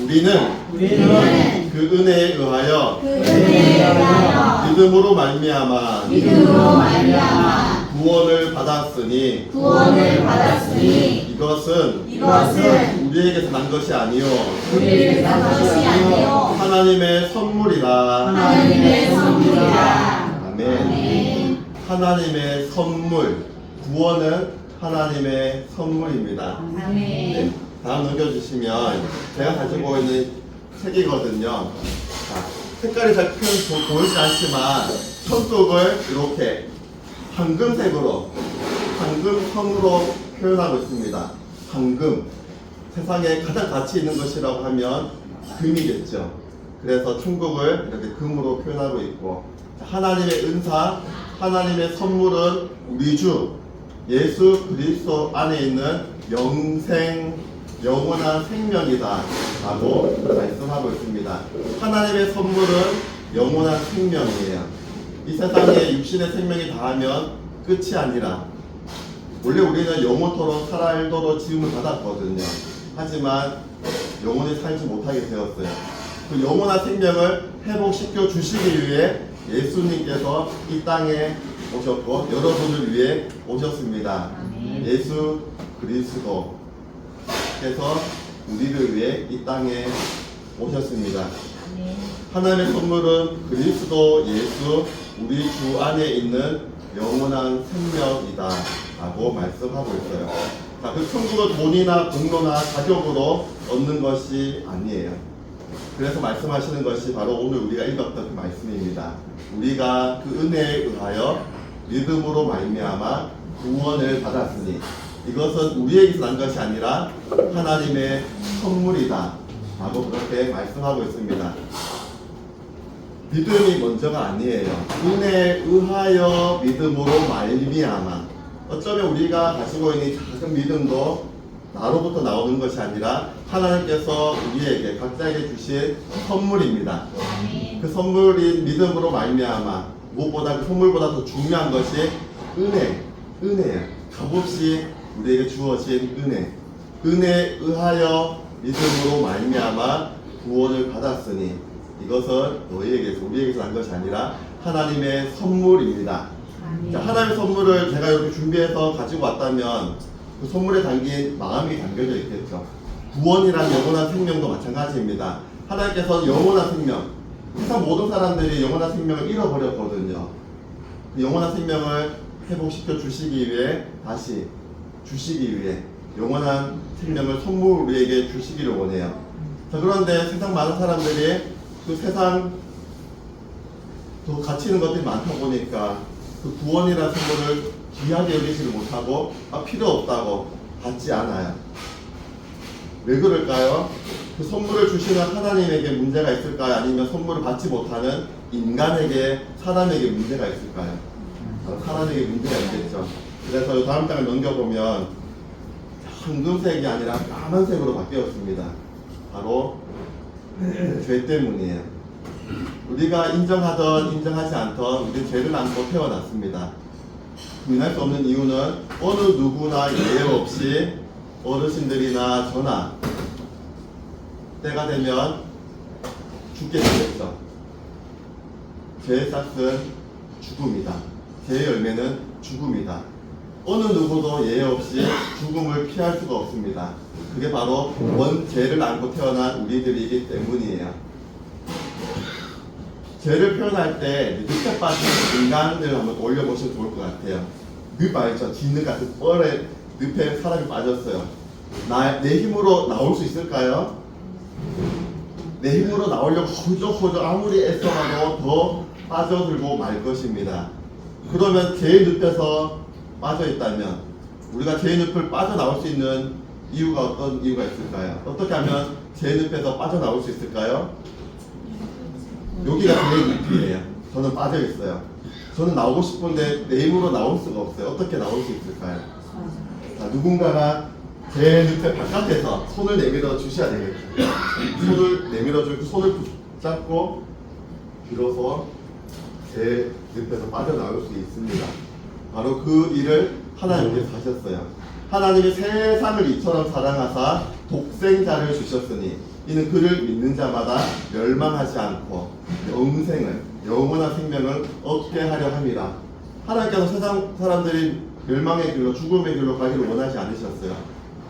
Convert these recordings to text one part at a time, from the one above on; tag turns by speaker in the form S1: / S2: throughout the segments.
S1: 우리는 그 은혜에 의하여 믿음으로 말미암아 구원을 받았으니 이것은 우리에게서 난 것이 아니요 하나님의 선물이라. 아멘. 하나님의 선물, 구원은 하나님의 선물입니다. 네, 다음 넘겨주시면 제가 가지고 있는 책이거든요. 자, 색깔이 잘 보이지 않지만 손톱을 이렇게 황금색으로, 황금성으로 표현하고 있습니다. 황금, 세상에 가장 가치 있는 것이라고 하면 금이겠죠. 그래서 천국을 이렇게 금으로 표현하고 있고, 하나님의 은사, 하나님의 선물은 우리 주 예수 그리스도 안에 있는 영원한 생명이다 라고 말씀하고 있습니다. 하나님의 선물은 영원한 생명이에요. 이 세상에 육신의 생명이 다하면 끝이 아니라, 원래 우리는 영원토록 살도록 지음을 받았거든요. 하지만 영원히 살지 못하게 되었어요. 그 영원한 생명을 회복시켜 주시기 위해 예수님께서 이 땅에 오셨고 여러분을 위해 오셨습니다. 예수 그리스도께서 우리를 위해 이 땅에 오셨습니다. 하나님의 선물은 그리스도 예수 우리 주 안에 있는 영원한 생명이다 라고 말씀하고 있어요. 자, 그 천국은 돈이나 공로나 자격으로 얻는 것이 아니에요. 그래서 말씀하시는 것이 바로 오늘 우리가 읽었던 그 말씀입니다. 우리가 그 은혜에 의하여 믿음으로 말미암아 구원을 받았으니 이것은 우리에게서 난 것이 아니라 하나님의 선물이다 라고 그렇게 말씀하고 있습니다. 믿음이 먼저가 아니에요. 은혜에 의하여 믿음으로 말미암아. 어쩌면 우리가 가지고 있는 작은 믿음도 나로부터 나오는 것이 아니라 하나님께서 우리에게 각자에게 주신 선물입니다. 그 선물인 믿음으로 말미암아, 무엇보다 그 선물보다 더 중요한 것이 은혜예요. 값없이 우리에게 주어진 은혜에 의하여 믿음으로 말미암아 구원을 받았으니 이것은 너희에게서 우리에게서 난 것이 아니라 하나님의 선물입니다. 자, 하나님의 선물을 제가 이렇게 준비해서 가지고 왔다면 그 선물에 담긴 마음이 담겨져 있겠죠. 구원이란 영원한 생명도 마찬가지입니다. 하나님께서 영원한 생명, 세상 모든 사람들이 영원한 생명을 잃어버렸거든요. 영원한 생명을 회복시켜 주시기 위해, 다시 주시기 위해 영원한 생명을 선물로 우리에게 주시기를 원해요. 자, 그런데 세상 많은 사람들이 그 세상 더 가치 있는 것들이 많다 보니까 그 구원이라는 선물을 귀하게 여기지를 못하고 필요 없다고 받지 않아요. 왜 그럴까요? 그 선물을 주시는 하나님에게 문제가 있을까요? 아니면 선물을 받지 못하는 인간에게, 사람에게 문제가 있을까요? 사람에게 문제가 있겠죠. 그래서 다음 장을 넘겨보면 황금색이 아니라 까만색으로 바뀌었습니다. 바로 죄 때문이에요. 우리가 인정하던 인정하지 않던 우리 죄를 안고 태어났습니다. 부인할 수 없는 이유는 어느 누구나 예외 없이 어르신들이나 저나 때가 되면 죽게 되겠죠. 죄의 싹은 죽음이다. 죄의 열매는 죽음이다. 어느 누구도 예외 없이 죽음을 피할 수가 없습니다. 그게 바로 원죄를 안고 태어난 우리들이기 때문이에요. 죄를 표현할 때 늪에 빠진 인간을 한번 올려보시면 좋을 것 같아요. 늪 알죠? 뒷늪 같은 뻘에 늪에 사람이 빠졌어요. 내 힘으로 나올 수 있을까요? 내 힘으로 나오려고 호적 아무리 애써봐도 더 빠져들고 말 것입니다. 그러면 죄의 늪에서 빠져있다면 우리가 죄의 늪을 빠져나올 수 있는 이유가 어떤 이유가 있을까요? 어떻게 하면 죄의 늪에서 빠져나올 수 있을까요? 여기가 죄의 늪이에요. 저는 빠져있어요. 저는 나오고 싶은데 내 힘으로 나올 수가 없어요. 어떻게 나올 수 있을까요? 자, 누군가가 제 늪의 바깥에서 손을 내밀어 주셔야 되겠죠. 손을 내밀어 주고 손을 붙잡고 비로소 제 늪에서 빠져나올 수 있습니다. 바로 그 일을 하나님께서 하셨어요. 하나님이 세상을 이처럼 사랑하사 독생자를 주셨으니 이는 그를 믿는 자마다 멸망하지 않고 영원한 생명을 얻게 하려 함이라. 하나님께서 세상 사람들이 멸망의 길로 죽음의 길로 가기를 원하지 않으셨어요.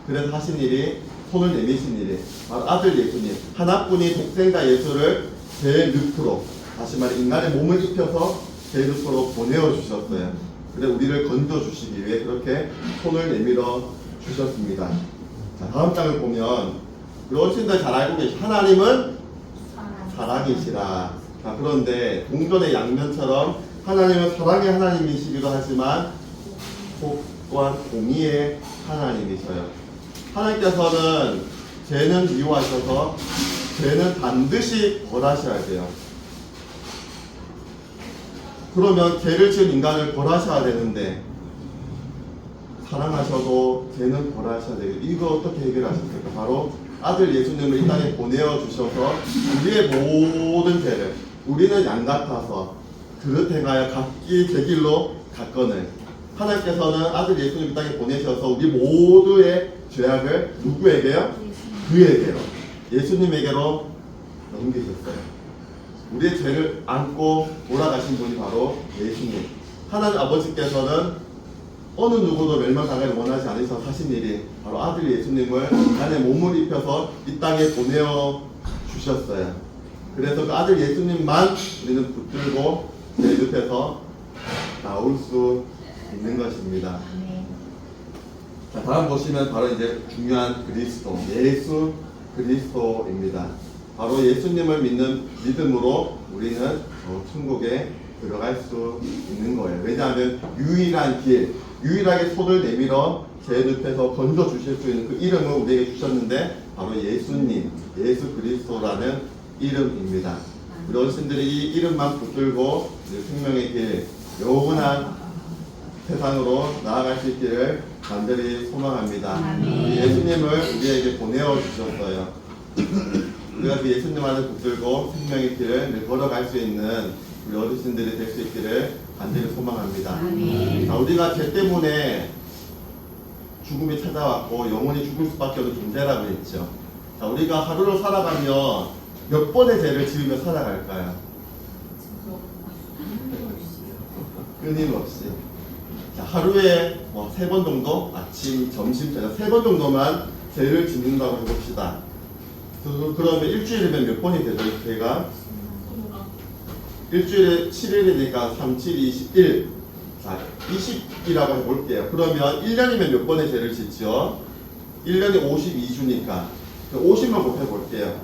S1: 그래서 하신 일이 손을 내미신 일이 바로 아들 예수님 하나뿐인 독생자 예수를 제 늪으로 다시 말해 인간의 몸을 입혀서 제 늪으로 보내어 주셨어요. 그래 우리를 건져 주시기 위해 그렇게 손을 내밀어 주셨습니다. 자, 다음 장을 보면 우리 어르신들 잘 알고 계시 하나님은 사랑이시라. 자, 그런데 동전의 양면처럼 하나님은 사랑의 하나님이시기도 하지만 또한 공의의 하나님이셔요. 하나님께서는 죄는 미워하셔서 죄는 반드시 벌하셔야 돼요. 그러면 죄를 지은 인간을 벌하셔야 되는데 사랑하셔도 죄는 벌하셔야 돼요. 이거 어떻게 해결하셨을까? 바로 아들 예수님을 이 땅에 보내어 주셔서 우리의 모든 죄를 우리는 양 같아서 그릇 행하여 각기 제 길로 갔거늘 하나님께서는 아들 예수님 이 땅에 보내셔서 우리 모두의 죄악을 누구에게요? 그에게요. 예수님에게로 넘기셨어요. 우리의 죄를 안고 돌아가신 분이 바로 예수님. 하나님 아버지께서는 어느 누구도 멸망당하길 원하지 않으셔서 하신 일이 바로 아들 예수님을 안에 몸을 입혀서 이 땅에 보내어 주셨어요. 그래서 그 아들 예수님만 우리는 붙들고 내 늪에서 나올 수 있는 것입니다. 자, 다음 보시면 바로 이제 중요한 그리스도, 예수 그리스도입니다. 바로 예수님을 믿는 믿음으로 우리는 천국에 들어갈 수 있는 거예요. 왜냐하면 유일한 길, 유일하게 손을 내밀어 제 늪에서 건져 주실 수 있는 그 이름을 우리에게 주셨는데 바로 예수님, 예수 그리스도라는 이름입니다. 우리 어르신들이 이 이름만 붙들고 생명의 길, 영원한 세상으로 나아갈 수 있기를 간절히 소망합니다. 예수님을 우리에게 보내어 주셨어요. 우리가 그 예수님 안을 붙들고 생명의 길을 걸어갈 수 있는 우리 어르신들이 될 수 있기를 간절히 소망합니다. 자, 우리가 죄 때문에 죽음이 찾아왔고 영원히 죽을 수밖에 없는 존재라고 했죠. 자, 우리가 하루를 살아가며 몇 번의 죄를 지으며 살아갈까요? 끊임없이. 자, 하루에 뭐 3번 정도 아침, 점심, 저녁 3번 정도만 죄를 짓는다고 해봅시다. 그러면 일주일이면 몇 번이 되죠? 죄가 일주일에 7일이니까 3, 7, 21. 자, 20이라고 해볼게요. 그러면 1년이면 몇 번의 죄를 짓죠? 1년이 52주니까 50만 곱해볼게요.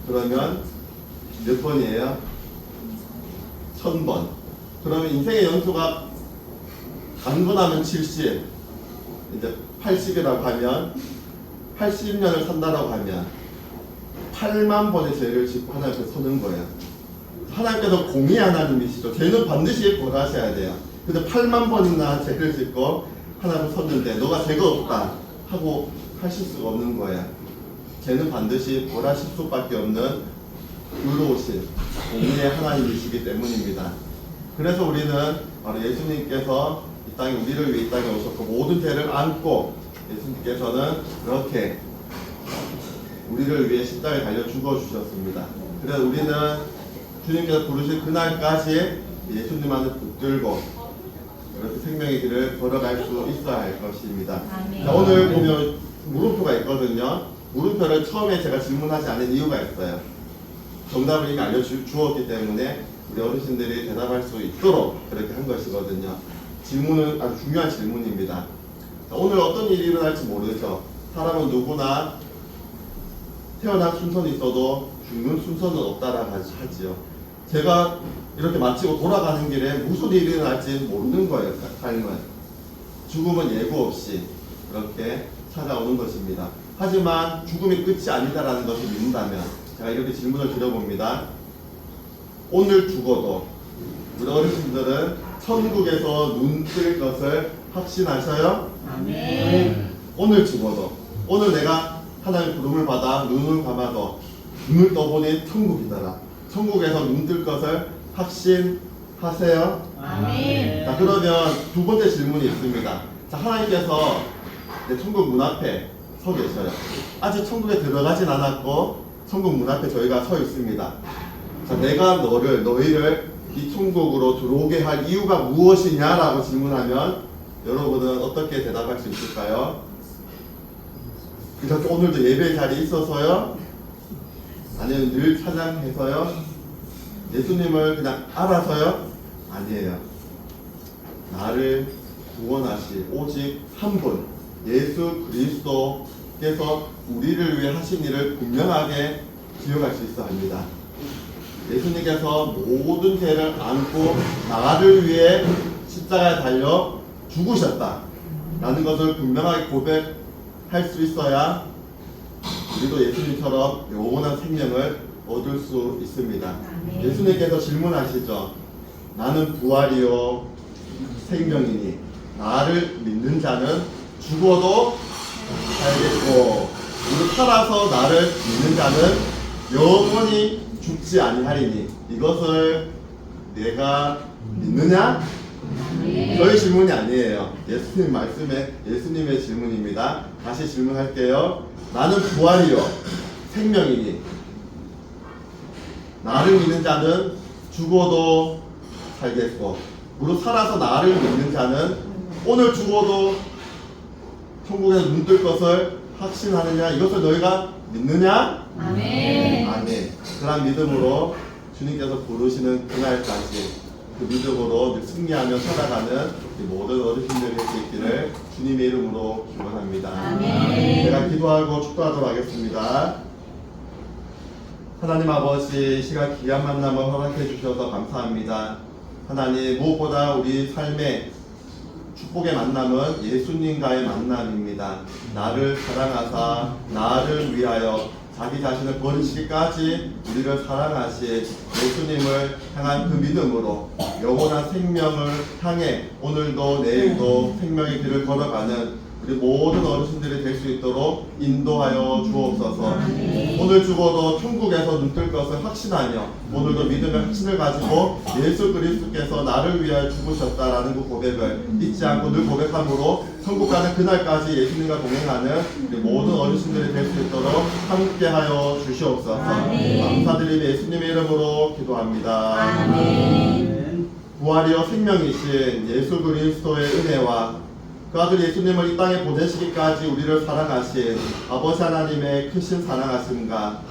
S1: 그러면 몇 번이에요? 1000번. 그러면 인생의 연수가 단번하면 70, 이제 80이라고 하면 80년을 산다라고 하면 8만 번의 죄를 짓고 하나님 앞에 서는 거예요. 하나님께서 공의 하나님이시죠. 죄는 반드시 벌하셔야 돼요. 근데 8만 번이나 죄를 짓고 하나님 앞에 섰는데 너가 죄가 없다 하고 하실 수가 없는 거예요. 죄는 반드시 벌하실 수밖에 없는 의로우신 공의의 하나님이시기 때문입니다. 그래서 우리는 바로 예수님께서 이 땅에 우리를 위해 이 땅에 오셨고 모든 죄를 안고 예수님께서는 그렇게 우리를 위해 십자가에 달려 죽어 주셨습니다. 그래서 우리는 주님께서 부르신 그날까지 예수님 안에 붙들고 이렇게 생명의 길을 걸어갈 수 있어야 할 것입니다. 자, 오늘 보면 물음표가 있거든요. 물음표를 처음에 제가 질문하지 않은 이유가 있어요. 정답을 이미 알려주었기 때문에 우리 어르신들이 대답할 수 있도록 그렇게 한 것이거든요. 질문은 아주 중요한 질문입니다. 자, 오늘 어떤 일이 일어날지 모르죠. 사람은 누구나 태어난 순서는 있어도 죽는 순서는 없다라고 하지요. 제가 이렇게 마치고 돌아가는 길에 무슨 일이 일어날지 모르는 거예요. 삶은. 죽음은 예고 없이 그렇게 찾아오는 것입니다. 하지만 죽음이 끝이 아니다라는 것을 믿는다면 제가 이렇게 질문을 드려봅니다. 오늘 죽어도 우리 어르신들은 천국에서 눈 뜰 것을 확신하셔요?
S2: 아멘.
S1: 오늘 죽어도 오늘 내가 하나님의 부름을 받아 눈을 감아도 눈을 떠보니 천국이더라. 천국에서 눈 뜰 것을 확신하세요?
S2: 아멘.
S1: 자, 그러면 두 번째 질문이 있습니다. 자, 하나님께서 내 천국 문 앞에 서 계셔요. 아직 천국에 들어가진 않았고 천국 문 앞에 저희가 서 있습니다. 자, 내가 너희를 이 천국으로 들어오게 할 이유가 무엇이냐라고 질문하면 여러분은 어떻게 대답할 수 있을까요? 그냥 오늘도 예배 자리에 있어서요? 아니면 늘 찬양해서요? 예수님을 그냥 알아서요? 아니에요. 나를 구원하실 오직 한 분, 예수 그리스도께서 우리를 위해 하신 일을 분명하게 기억할 수 있어 합니다. 예수님께서 모든 죄를 안고 나를 위해 십자가에 달려 죽으셨다 라는 것을 분명하게 고백할 수 있어야 우리도 예수님처럼 영원한 생명을 얻을 수 있습니다. 예수님께서 질문하시죠. 나는 부활이요 생명이니 나를 믿는 자는 죽어도 살겠고 그리고 살아서 나를 믿는 자는 영원히 죽지 아니하리니 이것을 내가 믿느냐? 저희 질문이 아니에요. 예수님 말씀에 예수님의 질문입니다. 다시 질문할게요. 나는 부활이요 생명이니 나를 믿는 자는 죽어도 살겠고 무릇 살아서 나를 믿는 자는 오늘 죽어도 천국에 눈 뜰 것을 확신하느냐? 이것을 너희가 믿느냐?
S2: 아멘.
S1: 아멘. 그런 믿음으로 주님께서 부르시는 그날까지 그 믿음으로 늘 승리하며 살아가는 모든 어르신들이 될 수 있기를 주님의 이름으로 기원합니다.
S2: 아멘.
S1: 제가 기도하고 축도하도록 하겠습니다. 하나님 아버지, 이 시간 귀한 만남을 허락해 주셔서 감사합니다. 하나님, 무엇보다 우리 삶의 축복의 만남은 예수님과의 만남입니다. 나를 사랑하사 나를 위하여 자기 자신을 버리시기까지 우리를 사랑하신 예수님을 향한 그 믿음으로 영원한 생명을 향해 오늘도 내일도 생명의 길을 걸어가는 우리 모든 어르신들이 될 수 있도록 인도하여 주옵소서. 오늘 죽어도 천국에서 눈뜰 것을 확신하며 오늘도 믿음의 확신을 가지고 예수 그리스도께서 나를 위하여 죽으셨다라는 그 고백을 잊지 않고 늘 고백함으로 천국 가는 그날까지 예수님과 동행하는 우리 모든 어르신들이 될 수 있도록 함께하여 주시옵소서. 감사드리며 예수님의 이름으로 기도합니다.
S2: 아멘.
S1: 부활이요 생명이신 예수 그리스도의 은혜와 그 아들 예수님을 이 땅에 보내시기까지 우리를 사랑하신 아버지 하나님의 크신 사랑하심과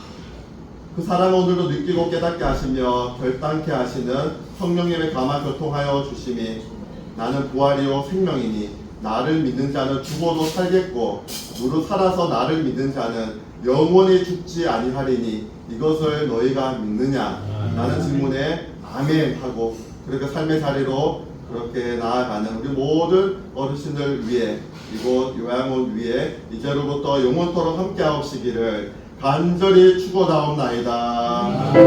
S1: 그 사랑을 오늘도 느끼고 깨닫게 하시며 결단케 하시는 성령님의 감화 교통하여 주심이 나는 부활이요 생명이니 나를 믿는 자는 죽어도 살겠고 무릇 살아서 나를 믿는 자는 영원히 죽지 아니하리니 이것을 너희가 믿느냐? 라는 질문에 아멘 하고 그렇게 삶의 자리로 그렇게 나아가는 우리 모든 어르신들 위해 이곳 요양원 위에 이제로부터 영원토록 함께하옵시기를 간절히 축원하옵나이다.